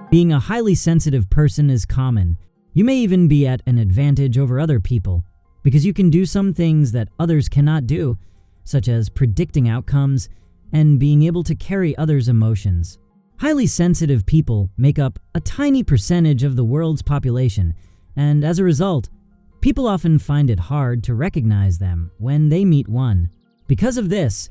Being a highly sensitive person is common. You may even be at an advantage over other people because you can do some things that others cannot do, such as predicting outcomes and being able to carry others' emotions. Highly sensitive people make up a tiny percentage of the world's population, and as a result, people often find it hard to recognize them when they meet one. Because of this,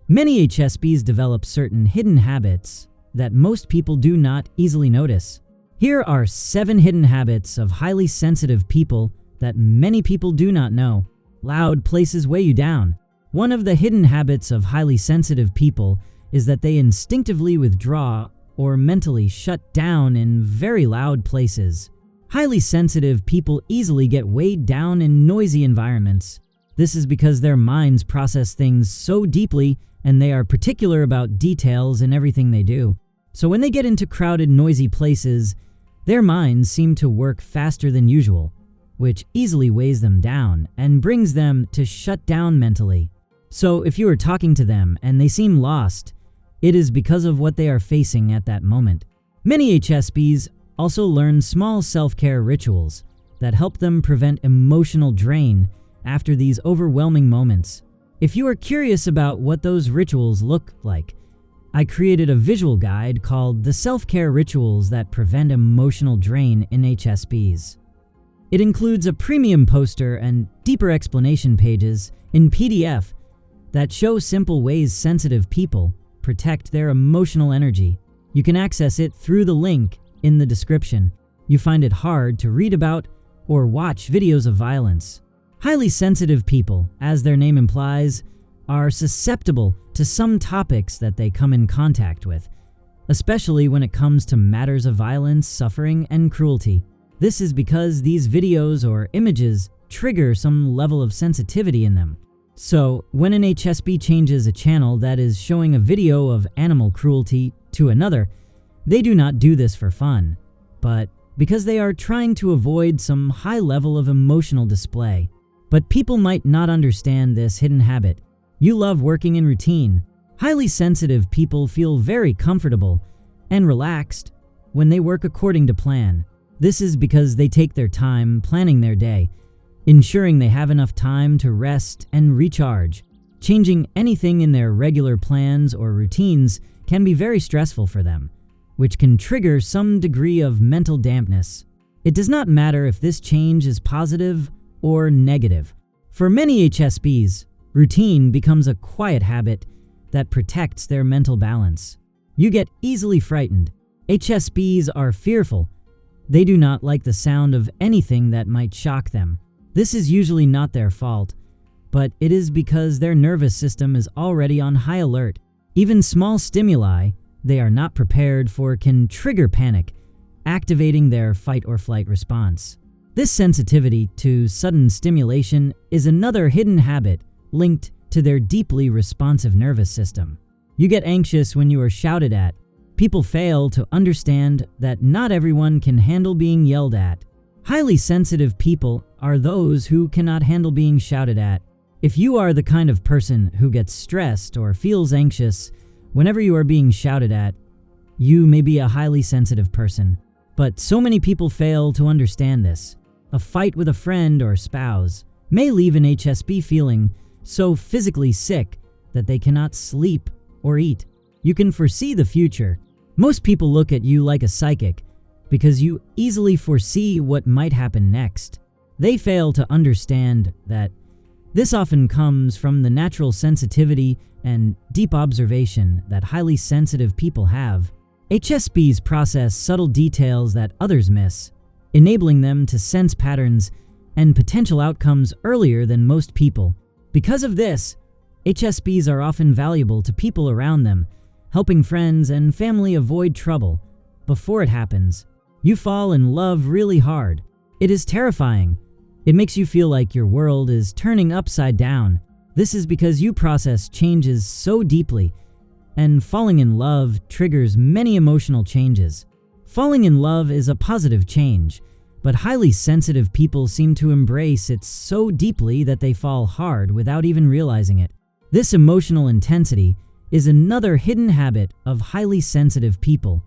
many HSPs develop certain hidden habits that most people do not easily notice. Here are 7 hidden habits of highly sensitive people that many people do not know. Loud places weigh you down. One of the hidden habits of highly sensitive people is that they instinctively withdraw or mentally shut down in very loud places. Highly sensitive people easily get weighed down in noisy environments. This is because their minds process things so deeply and they are particular about details in everything they do. So when they get into crowded, noisy places, their minds seem to work faster than usual, which easily weighs them down and brings them to shut down mentally. So if you are talking to them and they seem lost, it is because of what they are facing at that moment. Many HSPs also learn small self-care rituals that help them prevent emotional drain after these overwhelming moments. If you are curious about what those rituals look like, I created a visual guide called The Self-Care Rituals That Prevent Emotional Drain in HSPs. It includes a premium poster and deeper explanation pages in PDF that show simple ways sensitive people protect their emotional energy. You can access it through the link in the description. You find it hard to read about or watch videos of violence. Highly sensitive people, as their name implies, are susceptible to some topics that they come in contact with, especially when it comes to matters of violence, suffering, and cruelty. This is because these videos or images trigger some level of sensitivity in them. So, when an HSP changes a channel that is showing a video of animal cruelty to another, they do not do this for fun, but because they are trying to avoid some high level of emotional display. But people might not understand this hidden habit. You love working in routine. Highly sensitive people feel very comfortable and relaxed when they work according to plan. This is because they take their time planning their day, ensuring they have enough time to rest and recharge. Changing anything in their regular plans or routines can be very stressful for them, which can trigger some degree of mental dampness. It does not matter if this change is positive or negative. For many HSPs, routine becomes a quiet habit that protects their mental balance. You get easily frightened. HSPs are fearful. They do not like the sound of anything that might shock them. This is usually not their fault, but it is because their nervous system is already on high alert. Even small stimuli they are not prepared for can trigger panic, activating their fight or flight response. This sensitivity to sudden stimulation is another hidden habit linked to their deeply responsive nervous system. You get anxious when you are shouted at. People fail to understand that not everyone can handle being yelled at. Highly sensitive people are those who cannot handle being shouted at. If you are the kind of person who gets stressed or feels anxious whenever you are being shouted at, you may be a highly sensitive person. But so many people fail to understand this. A fight with a friend or spouse may leave an HSP feeling so physically sick that they cannot sleep or eat. You can foresee the future. Most people look at you like a psychic because you easily foresee what might happen next. They fail to understand that this often comes from the natural sensitivity and deep observation that highly sensitive people have. HSPs process subtle details that others miss, enabling them to sense patterns and potential outcomes earlier than most people. Because of this, HSPs are often valuable to people around them, helping friends and family avoid trouble before it happens. You fall in love really hard. It is terrifying. It makes you feel like your world is turning upside down. This is because you process changes so deeply, and falling in love triggers many emotional changes. Falling in love is a positive change, but highly sensitive people seem to embrace it so deeply that they fall hard without even realizing it. This emotional intensity is another hidden habit of highly sensitive people.